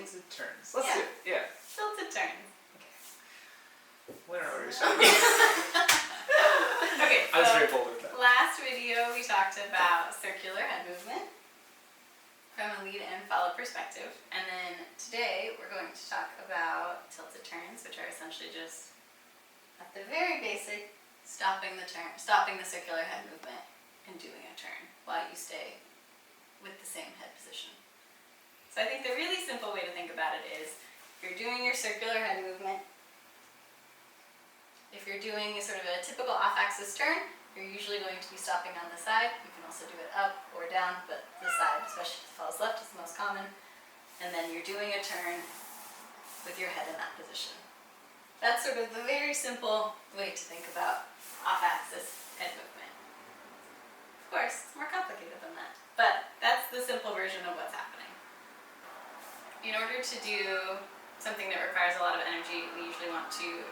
Tilted turns. Let's do it. Yeah. Tilted turns. We don't know what you're saying. Okay, I was very bold with that. last video we talked about circular head movement from a lead and follow perspective, and then today we're going to talk about tilted turns, which are essentially just at the very basic stopping the circular head movement and doing a turn while you stay with the same head position. So I think the really simple way to think about it is if you're doing your circular head movement, if you're doing sort of a typical off-axis turn, you're usually going to be stopping on the side. You can also do it up or down, but the side, especially if it falls left, is the most common. And then you're doing a turn with your head in that position. That's sort of the very simple way to think about off-axis head movement. Of course, it's more complicated than that, but that's the simple version of what's happening. In order to do something that requires a lot of energy, we usually want to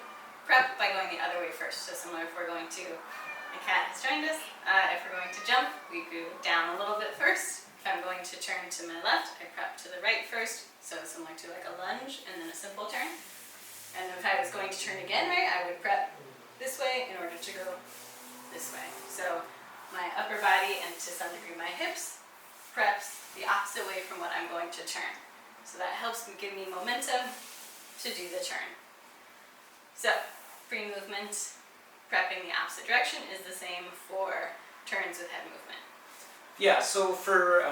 prep by going the other way first. So similar if we're going to, a cat has joined us, if we're going to jump, we go down a little bit first. If I'm going to turn to my left, I prep to the right first, so similar to like a lunge and then a simple turn. And if I was going to turn again, right, I would prep this way in order to go this way. So my upper body and to some degree my hips preps the opposite way from what I'm going to turn. So that helps give me momentum to do the turn. So, free movement, prepping the opposite direction is the same for turns with head movement. Yeah, so for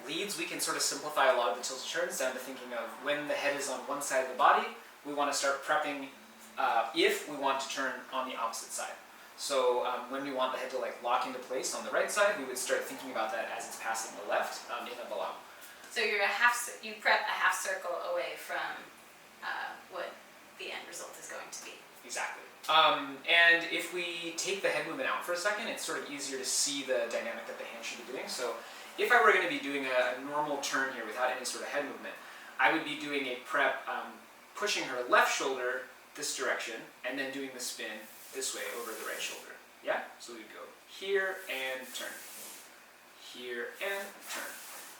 leads, we can sort of simplify a lot of the tilted turns down to thinking of when the head is on one side of the body, we want to start prepping if we want to turn on the opposite side. So when we want the head to like lock into place on the right side, we would start thinking about that as it's passing the left in a balao. So you prep a half circle away from what the end result is going to be. Exactly. And if we take the head movement out for a second, it's sort of easier to see the dynamic that the hand should be doing. So if I were going to be doing a normal turn here without any sort of head movement, I would be doing a prep, pushing her left shoulder this direction, and then doing the spin this way over the right shoulder. Yeah? So we'd go here and turn. Here and turn.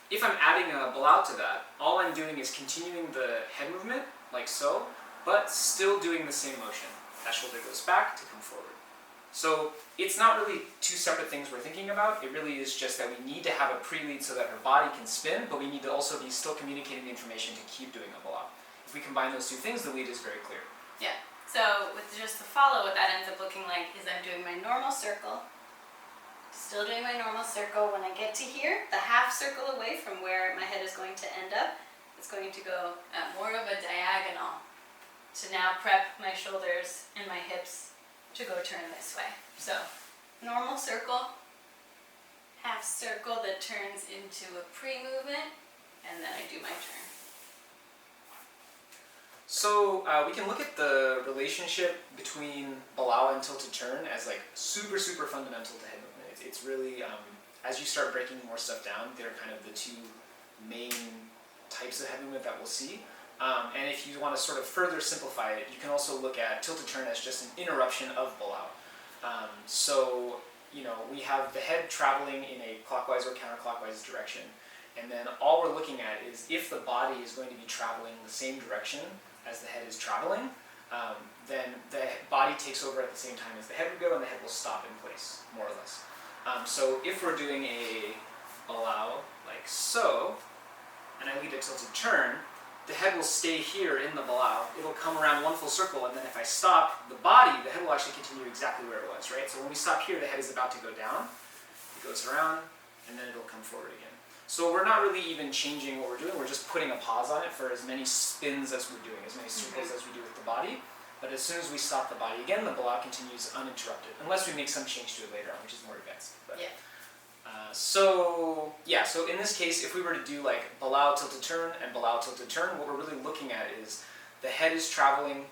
If I'm adding a balao to that, all I'm doing is continuing the head movement, like so, but still doing the same motion. That shoulder goes back to come forward. So it's not really two separate things we're thinking about. It really is just that we need to have a pre-lead so that her body can spin, but we need to also be still communicating the information to keep doing a balao. If we combine those two things, the lead is very clear. Yeah. So with just the follow, what that ends up looking like is I'm doing my normal circle, still doing my normal circle. When I get to here, the half circle away from where my head is going to end up, it's going to go at more of a diagonal to now prep my shoulders and my hips to go turn this way. So normal circle, half circle that turns into a pre-movement, and then I do my turn. So we can look at the relationship between balao and tilted turn as like super fundamental to head movement. It's really, as you start breaking more stuff down, they're kind of the two main types of head movement that we'll see. And if you want to sort of further simplify it, you can also look at tilted turn as just an interruption of balao. So, you know, we have the head traveling in a clockwise or counterclockwise direction, and then all we're looking at is if the body is going to be traveling the same direction as the head is traveling, then the body takes over at the same time as the head would go, and the head will stop in place, more or less. So if we're doing a balao like so, and I lead a tilted turn, the head will stay here in the balao. It'll come around one full circle, and then if I stop the body, the head will actually continue exactly where it was, right? So when we stop here, the head is about to go down. It goes around, and then it'll come forward again. So we're not really even changing what we're doing. We're just putting a pause on it for as many spins as we're doing, as many circles as we do with the body. But as soon as we stop the body again, the balao continues uninterrupted, unless we make some change to it later on, which is more advanced. But, Yeah. So in this case, if we were to do like balao tilted turn and balao tilted turn, what we're really looking at is the head is traveling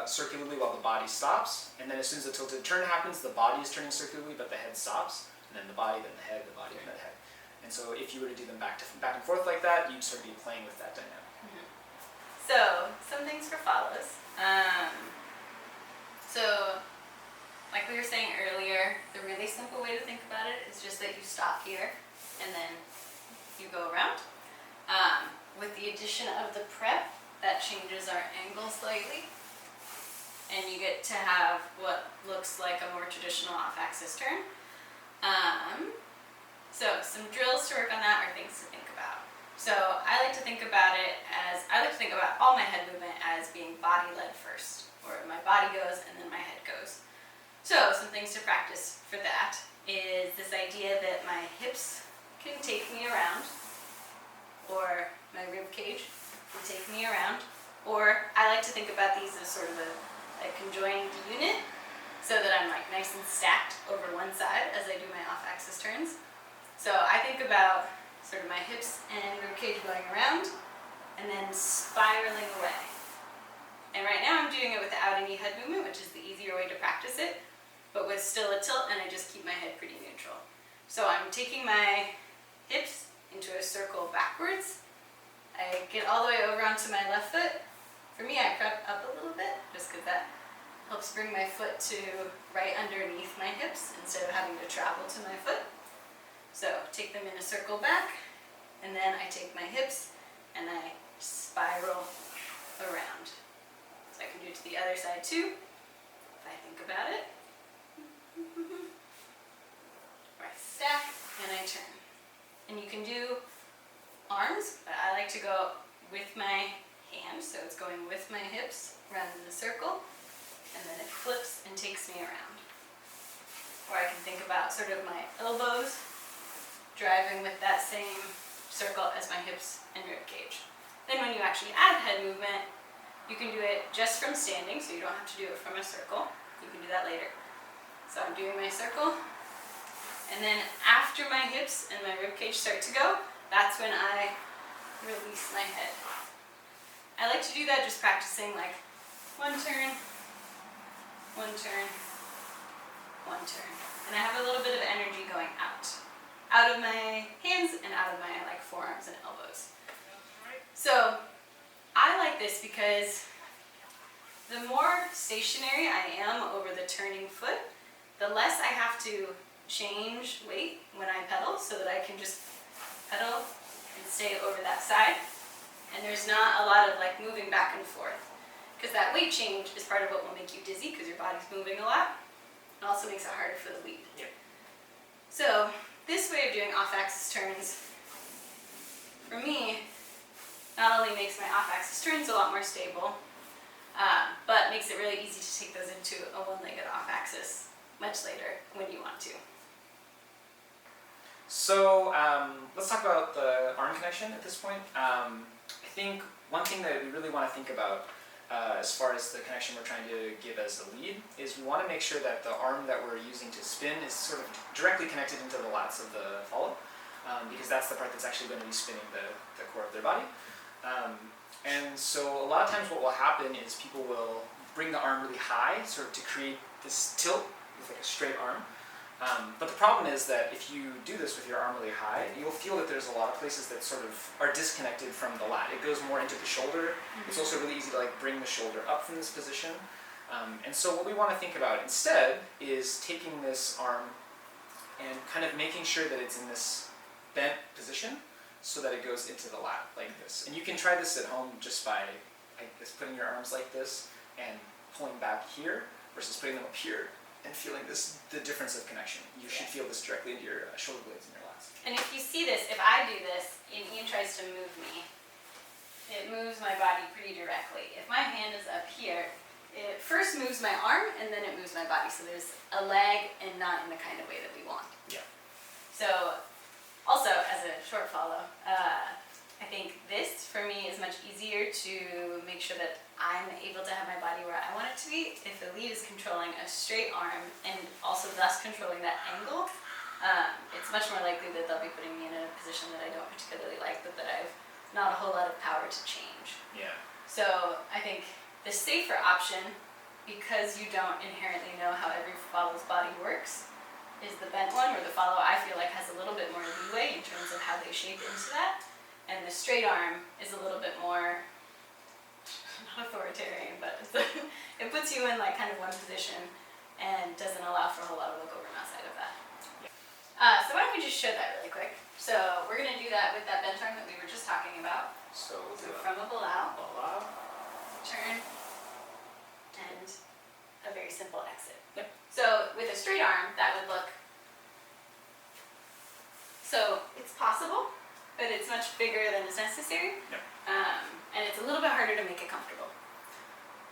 circularly while the body stops, and then as soon as the tilted turn happens, the body is turning circularly, but the head stops, and then the body, then the head, the body, and the head. And so if you were to do them back and forth like that, you'd sort of be playing with that dynamic. Mm-hmm. So, some things for follows. So, like we were saying earlier, the really simple way to think about it is just that you stop here and then you go around. with the addition of the prep, that changes our angle slightly. And you get to have what looks like a more traditional off-axis turn. So some drills to work on that are things to think about. So I like to think about all my head movement as being body led first, or my body goes and then my head goes. So some things to practice for that is this idea that my hips can take me around, or my rib cage can take me around, or I like to think about these as sort of a conjoined unit, so that I'm like nice and stacked over one side as I do my off-axis turns. So I think about sort of my hips and rib cage going around and then spiraling away. And right now I'm doing it without any head movement, which is the easier way to practice it, but with still a tilt, and I just keep my head pretty neutral. So I'm taking my hips into a circle backwards. I get all the way over onto my left foot. For me, I prep up a little bit, just because that helps bring my foot to right underneath my hips instead of having to travel to my foot. So take them in a circle back, and then I take my hips and I spiral around. So I can do it to the other side too, if I think about it. Or I stack and I turn. And you can do arms, but I like to go with my hands, so it's going with my hips around in a circle, and then it flips and takes me around. Or I can think about sort of my elbows driving with that same circle as my hips and rib cage. Then when you actually add head movement, you can do it just from standing, so you don't have to do it from a circle. You can do that later. So I'm doing my circle, and then after my hips and my rib cage start to go, that's when I release my head. I like to do that just practicing like one turn, one turn, one turn. And I have a little bit of energy going out of my hands and out of my like forearms and elbows. So I like this because the more stationary I am over the turning foot, the less I have to change weight when I pedal, so that I can just pedal and stay over that side. And there's not a lot of like moving back and forth, because that weight change is part of what will make you dizzy, because your body's moving a lot. It also makes it harder for the lead. Yep. So this way of doing off-axis turns, for me, not only makes my off-axis turns a lot more stable, but makes it really easy to take those into a one-legged off-axis much later when you want to. So let's talk about the arm connection at this point. I think one thing that we really want to think about as far as the connection we're trying to give as a lead is we want to make sure that the arm that we're using to spin is sort of directly connected into the lats of the follow, because that's the part that's actually going to be spinning the core of their body. And so a lot of times what will happen is people will bring the arm really high, sort of to create this tilt with like a straight arm. But the problem is that if you do this with your arm really high, you'll feel that there's a lot of places that sort of are disconnected from the lat. It goes more into the shoulder. It's also really easy to like bring the shoulder up from this position. And so what we want to think about instead is taking this arm and kind of making sure that it's in this bent position so that it goes into the lat like this. And you can try this at home just by, I guess, putting your arms like this and pulling back here versus putting them up here and feeling the difference of connection. You should feel this directly into your shoulder blades and your lats. And if you see this, if I do this and Ian tries to move me, it moves my body pretty directly. If my hand is up here, it first moves my arm and then it moves my body. So there's a lag and not in the kind of way that we want. Yeah. So also as a short follow, I think this for me is much easier to make sure that I'm able to have my body where I want it to be. If the lead is controlling a straight arm and also thus controlling that angle, it's much more likely that they'll be putting me in a position that I don't particularly like, but that I've not a whole lot of power to change. Yeah. So I think the safer option, because you don't inherently know how every follow's body works, is the bent one, where the follow I feel like has a little bit more leeway in terms of how they shape into that. And the straight arm is a little bit more, not authoritarian, but it puts you in like kind of one position and doesn't allow for a whole lot of wiggle room outside of that. So why don't we just show that really quick. So we're going to do that with that bent arm that we were just talking about. So we'll So do from a bilao, allow. turn, and a very simple exit. Yep. So with a straight arm, that would look, so it's possible, but it's much bigger than is necessary. Yep. And it's a little bit harder to make it comfortable.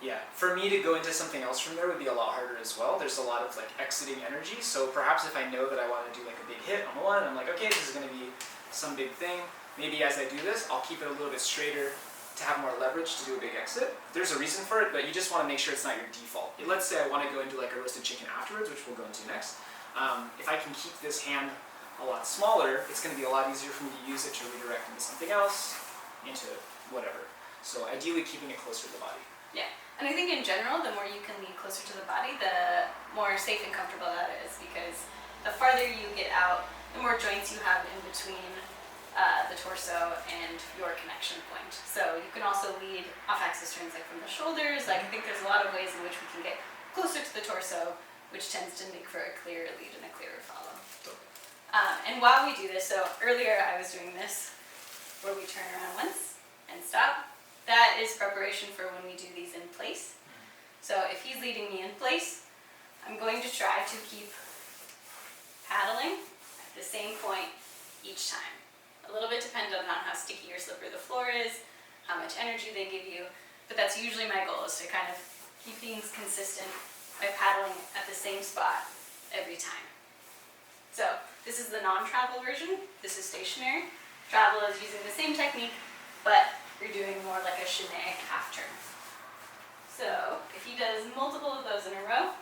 Yeah, for me to go into something else from there would be a lot harder as well. There's a lot of like exiting energy. So perhaps if I know that I want to do like a big hit on the one, I'm like, okay, this is going to be some big thing. Maybe as I do this, I'll keep it a little bit straighter to have more leverage to do a big exit. There's a reason for it, but you just want to make sure it's not your default. Let's say I want to go into like a roasted chicken afterwards, which we'll go into next. If I can keep this hand a lot smaller, it's going to be a lot easier for me to use it to redirect into something else, into whatever. So ideally keeping it closer to the body. Yeah. And I think in general, the more you can lean closer to the body, the more safe and comfortable that is, because the farther you get out, the more joints you have in between the torso and your connection point. So you can also lead off-axis turns like from the shoulders. Like I think there's a lot of ways in which we can get closer to the torso, which tends to make for a clearer lead and a clearer follow. And while we do this, so earlier I was doing this, where we turn around once and stop. That is preparation for when we do these in place. So if he's leading me in place, I'm going to try to keep paddling at the same point each time. A little bit dependent on how sticky or slippery the floor is, how much energy they give you, but that's usually my goal, is to kind of keep things consistent by paddling at the same spot every time. So this is the non-travel version. This is stationary. Travel is using the same technique, but you're doing more like a chaîné half turn. So if he does multiple of those in a row,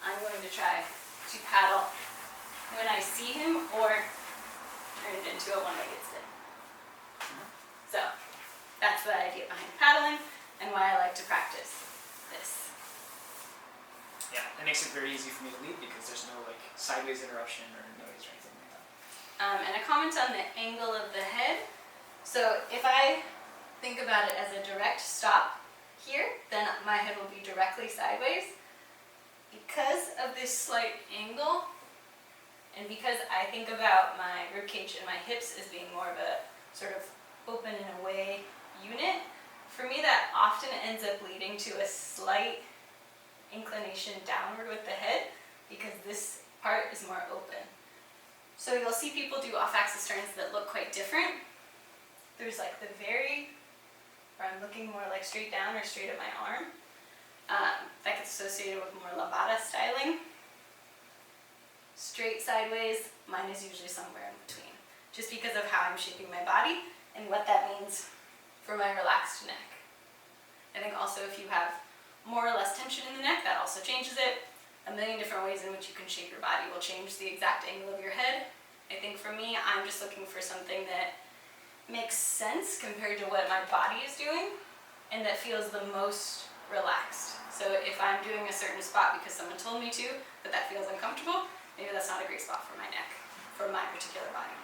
I'm going to try to paddle when I see him or turn it into a one-legged sit. So that's the idea behind paddling and why I like to practice this. Yeah, it makes it very easy for me to lead because there's no like sideways interruption or noise or anything like that. And a comment on the angle of the head. So if I think about it as a direct stop here, then my head will be directly sideways. Because of this slight angle, and because I think about my ribcage and my hips as being more of a sort of open and away unit, for me that often ends up leading to a slight inclination downward with the head because this part is more open. So you'll see people do off-axis turns that look quite different. There's like the very, where I'm looking more like straight down or straight at my arm. That gets associated with more lambada styling. Straight sideways, mine is usually somewhere in between, just because of how I'm shaping my body and what that means for my relaxed neck. I think also if you have more or less tension in the neck, that also changes it. A million different ways in which you can shape your body will change the exact angle of your head. I think for me, I'm just looking for something that makes sense compared to what my body is doing and that feels the most relaxed. So if I'm doing a certain spot because someone told me to, but that feels uncomfortable, maybe that's not a great spot for my neck, for my particular body.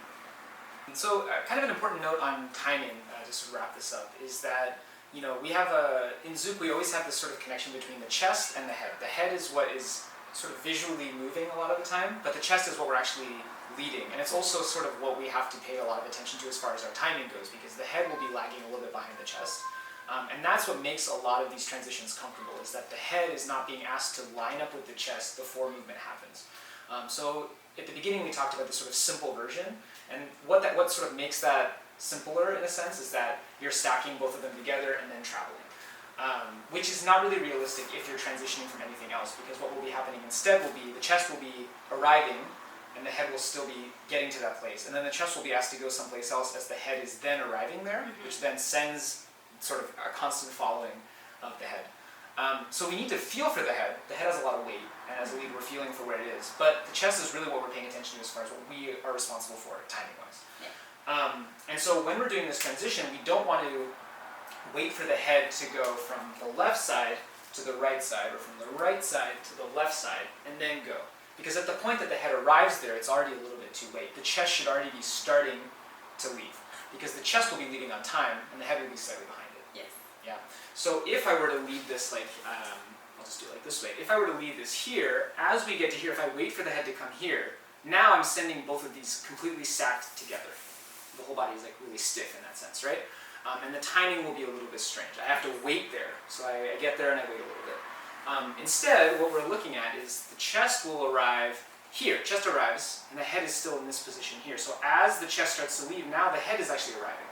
And so kind of an important note on timing, just to wrap this up, is that we have in Zouk we always have this sort of connection between the chest and the head. The head is what is sort of visually moving a lot of the time, but the chest is what we're actually leading. And it's also sort of what we have to pay a lot of attention to as far as our timing goes, because the head will be lagging a little bit behind the chest. And that's what makes a lot of these transitions comfortable, is that the head is not being asked to line up with the chest before movement happens. So at the beginning we talked about the sort of simple version, and what sort of makes that simpler in a sense is that you're stacking both of them together and then traveling. Which is not really realistic if you're transitioning from anything else, because what will be happening instead will be the chest will be arriving and the head will still be getting to that place, and then the chest will be asked to go someplace else as the head is then arriving there, which then sends sort of a constant following of the head. So we need to feel for the head. The head has a lot of weight, and as a lead we're feeling for where it is, but the chest is really what we're paying attention to as far as what we are responsible for timing-wise. Yeah. And so when we're doing this transition, we don't want to wait for the head to go from the left side to the right side, or from the right side to the left side, and then go. Because at the point that the head arrives there, it's already a little bit too late. The chest should already be starting to leave, because the chest will be leaving on time, and the head will be slightly behind it. Yes. Yeah. So if I were to lead this like, I'll just do it like this way. If I were to lead this here, as we get to here, if I wait for the head to come here, now I'm sending both of these completely stacked together. the whole body is like really stiff in that sense, right? And the timing will be a little bit strange. I have to wait there, so I get there and I wait a little bit. Instead, what we're looking at is the chest will arrive here. Chest arrives, and the head is still in this position here. So as the chest starts to leave, now the head is actually arriving.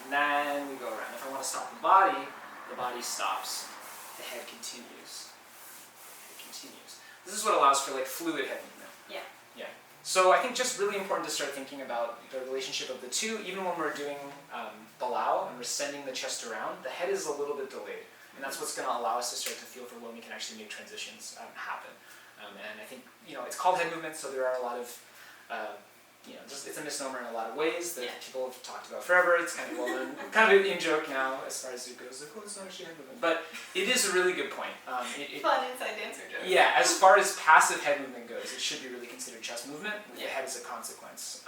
And then we go around. If I want to stop the body stops. The head continues. It continues. This is what allows for like fluid head movement. Yeah. Yeah. So I think just really important to start thinking about the relationship of the two. Even when we're doing Balau and we're sending the chest around, the head is a little bit delayed. And that's what's going to allow us to start to feel for when we can actually make transitions happen. And I think, it's called head movement, so there are a lot of, it's a misnomer in a lot of ways that people have talked about forever. It's kind of well-known, kind of in joke now as far as it goes. Like, it's not actually head movement. But it is a really good point. Fun inside dancer joke. Yeah, as far as passive head movement goes, it should be really considered chest movement with the head as a consequence.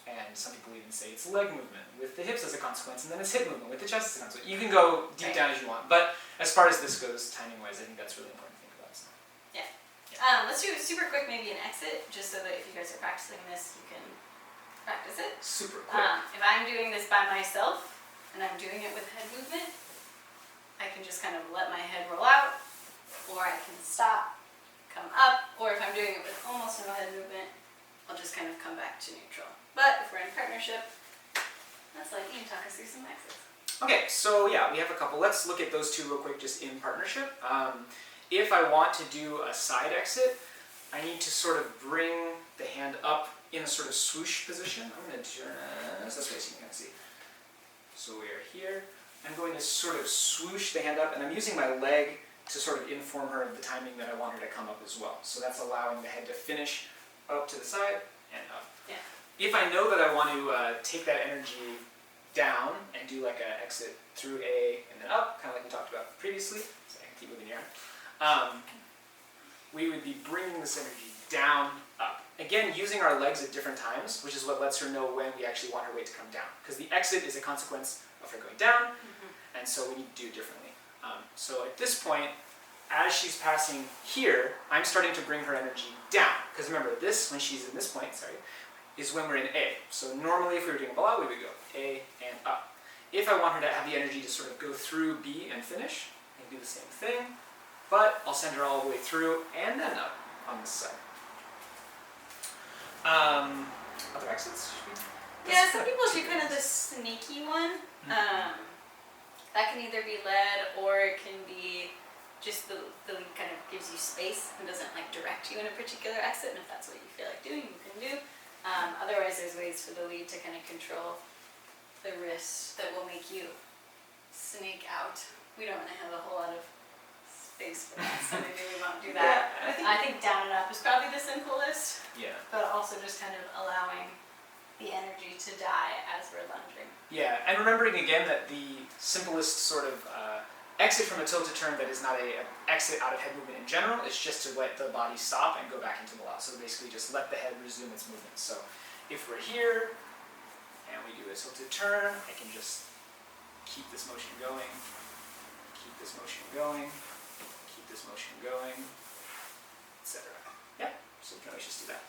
And some people even say it's leg movement with the hips as a consequence, and then it's hip movement with the chest as a consequence. You can go deep down as you want, but as far as this goes, timing-wise, I think that's really important to think about. So. Yeah. Let's do super quick, maybe an exit, just so that if you guys are practicing this, you can practice it. Super quick. If I'm doing this by myself, and I'm doing it with head movement, I can just kind of let my head roll out, or I can stop, come up, or if I'm doing it with almost no head movement, I'll just kind of come back to neutral. But if we're in partnership, let's let Ian talk us through some exits. Okay, so yeah, we have a couple. Let's look at those two real quick, just in partnership. If I want to do a side exit, I need to sort of bring the hand up in a sort of swoosh position. I'm going to turn this way so you can see. So we are here. I'm going to sort of swoosh the hand up, and I'm using my leg to sort of inform her of the timing that I want her to come up as well. So that's allowing the head to finish up to the side and up. Yeah. If I know that I want to take that energy down and do like an exit through A and then up, kind of like we talked about previously, so I can keep moving your arm, we would be bringing this energy down, up. Again, using our legs at different times, which is what lets her know when we actually want her weight to come down. Because the exit is a consequence of her going down, and so we need to do it differently. So at this point, as she's passing here, I'm starting to bring her energy down. Because remember, this, when she's in this point, is when we're in A. So normally if we were doing a Balau, we would go A and up. If I want her to have the energy to sort of go through B and finish, I can do the same thing, but I'll send her all the way through and then up on this side. Other exits? Yeah, some people do kind of the sneaky one. That can either be led or it can be just the lead kind of gives you space and doesn't like direct you in a particular exit, and if that's what you feel like doing, you can do. Otherwise, there's ways for the lead to kind of control the wrist that will make you snake out. We don't want to have a whole lot of space for that, so maybe we won't do that. Yeah, I think down and up is probably the simplest, Yeah. but also just kind of allowing the energy to die as we're lunging. Yeah, and remembering again that the simplest sort of exit from a tilted turn that is not an exit out of head movement in general is just to let the body stop and go back into Balau. So basically just let the head resume its movement. So if we're here and we do a tilted turn, I can just keep this motion going, keep this motion going, keep this motion going, etc. Yeah, so we can always just do that.